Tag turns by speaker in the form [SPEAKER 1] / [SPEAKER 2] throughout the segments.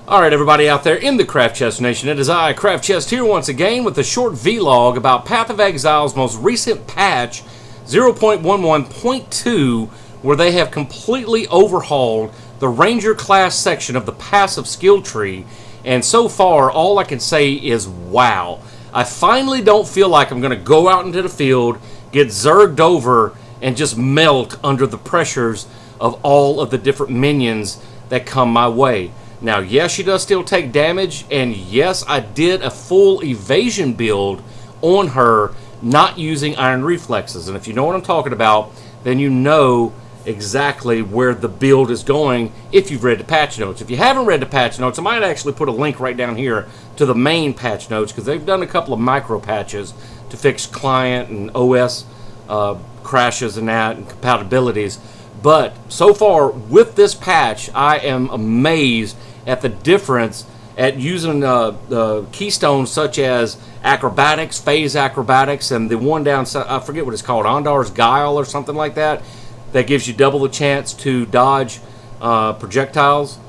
[SPEAKER 1] Alright, everybody out there in the CraftChest Nation, it is I, CraftChest, here once again with a short vlog about Path of Exile's most recent patch, 0.11.2, where they have completely overhauled the Ranger class section of the passive skill tree, and so far, all I can say is wow. I finally don't feel like I'm going to go out into the field, get zerged over, and just melt under the pressures of all of the different minions that come my way. Now, yes, she does still take damage, and yes, I did a full evasion build on her, not using iron reflexes. And if you know what I'm talking about, then you know exactly where the build is going if you've read the patch notes. If you haven't read the patch notes, I might actually put a link right down here to the main patch notes, because they've done a couple of micro patches to fix client and OS crashes and that, and compatibilities. But so far with this patch, I am amazed at the difference at using keystones such as acrobatics, phase acrobatics, and the one down, I forget what it's called, Ondar's Guile or something like that, that gives you double the chance to dodge projectiles.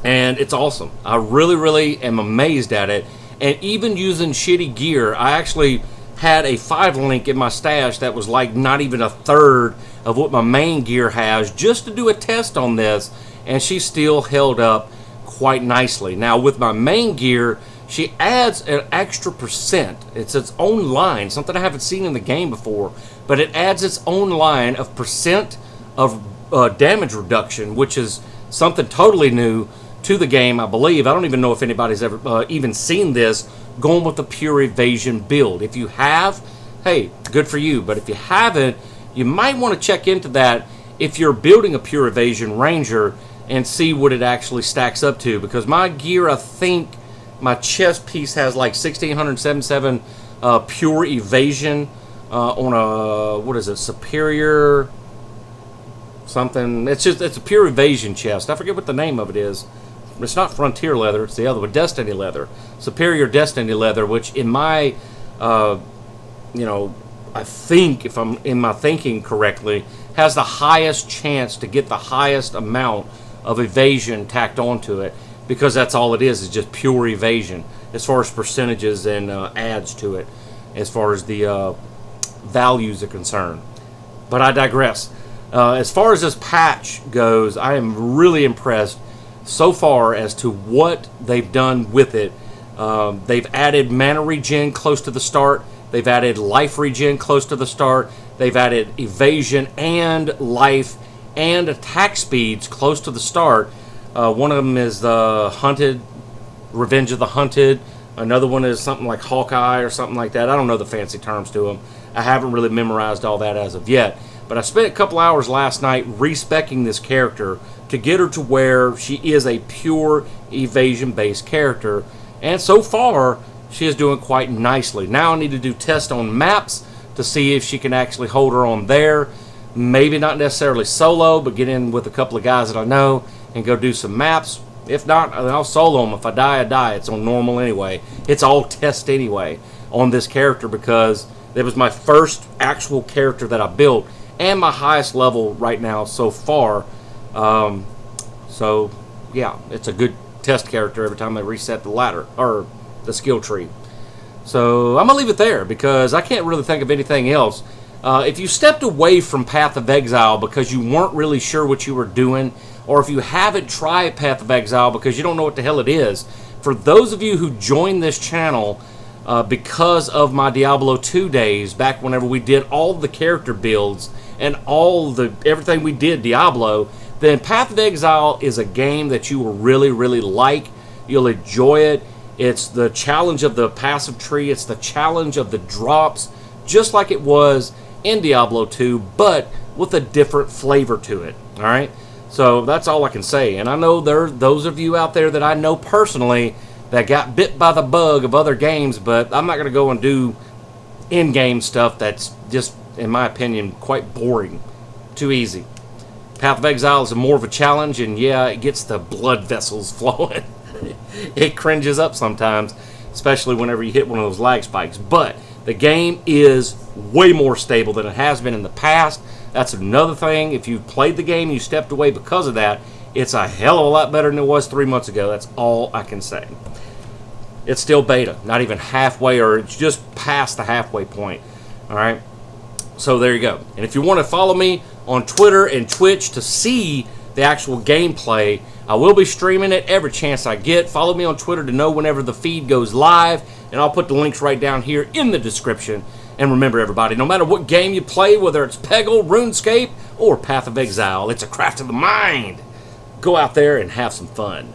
[SPEAKER 1] And it's awesome. I really am amazed at it. And even using shitty gear, I actually had a 5-link in my stash that was like not even a third of what my main gear has, just to do a test on this, and she still held up quite nicely. Now with my main gear, she adds an extra percent. It's its own line, something I haven't seen in the game before, but it adds its own line of percent of damage reduction, which is something totally new to the game, I believe. I don't even know if anybody's ever even seen this, going with the pure evasion build. If you have, hey, good for you. But if you haven't, you might want to check into that if you're building a pure evasion ranger and see what it actually stacks up to. Because my gear, I think my chest piece has like 1677 pure evasion on a, what is it, superior something. It's a pure evasion chest. I forget what the name of it is. It's not Frontier Leather, it's the other one, Destiny Leather. Superior Destiny Leather, which in my, I think, if I'm in my thinking correctly, has the highest chance to get the highest amount of evasion tacked onto it, because that's all it is just pure evasion, as far as percentages and adds to it, as far as the values are concerned. But I digress. As far as this patch goes, I am really impressed so far as to what they've done with it. They've added mana regen close to the start. They've added life regen close to the start. They've added evasion and life and attack speeds close to the start. One of them is the Hunted, Revenge of the Hunted. Another one is something like Hawkeye or something like that. I don't know the fancy terms to them. I haven't really memorized all that as of yet. But I spent a couple hours last night respecking this character to get her to where she is a pure evasion-based character. And so far, she is doing quite nicely. Now I need to do tests on maps to see if she can actually hold her on there. Maybe not necessarily solo, but get in with a couple of guys that I know and go do some maps. If not, then I'll solo them. If I die, I die. It's on normal anyway. It's all test anyway on this character, because it was my first actual character that I built and my highest level right now so far. So yeah, it's a good test character every time I reset the ladder or the skill tree. So I'm gonna leave it there, because I can't really think of anything else. If you stepped away from Path of Exile because you weren't really sure what you were doing, or if you haven't tried Path of Exile because you don't know what the hell it is, for those of you who joined this channel because of my Diablo 2 days, back whenever we did all the character builds and everything we did Diablo, then Path of Exile is a game that you will really like. You'll enjoy it. It's the challenge of the passive tree. It's the challenge of the drops, just like it was in Diablo 2, but with a different flavor to it. All right? So that's all I can say. And I know there are those of you out there that I know personally that got bit by the bug of other games, but I'm not going to go and do in-game stuff that's just, in my opinion, quite boring. Too easy. Path of Exile is more of a challenge, and yeah, it gets the blood vessels flowing. It cringes up sometimes, especially whenever you hit one of those lag spikes. But the game is way more stable than it has been in the past. That's another thing. If you played the game, you stepped away because of that, It's a hell of a lot better than it was 3 months ago. That's all I can say. It's still beta, not even halfway, or it's just past the halfway point. All right. So there you go. And if you want to follow me on Twitter and Twitch to see the actual gameplay, I will be streaming it every chance I get. Follow me on Twitter to know whenever the feed goes live, and I'll put the links right down here in the description. And remember, everybody, no matter what game you play, whether it's Peggle, RuneScape, or Path of Exile, it's a craft of the mind. Go out there and have some fun.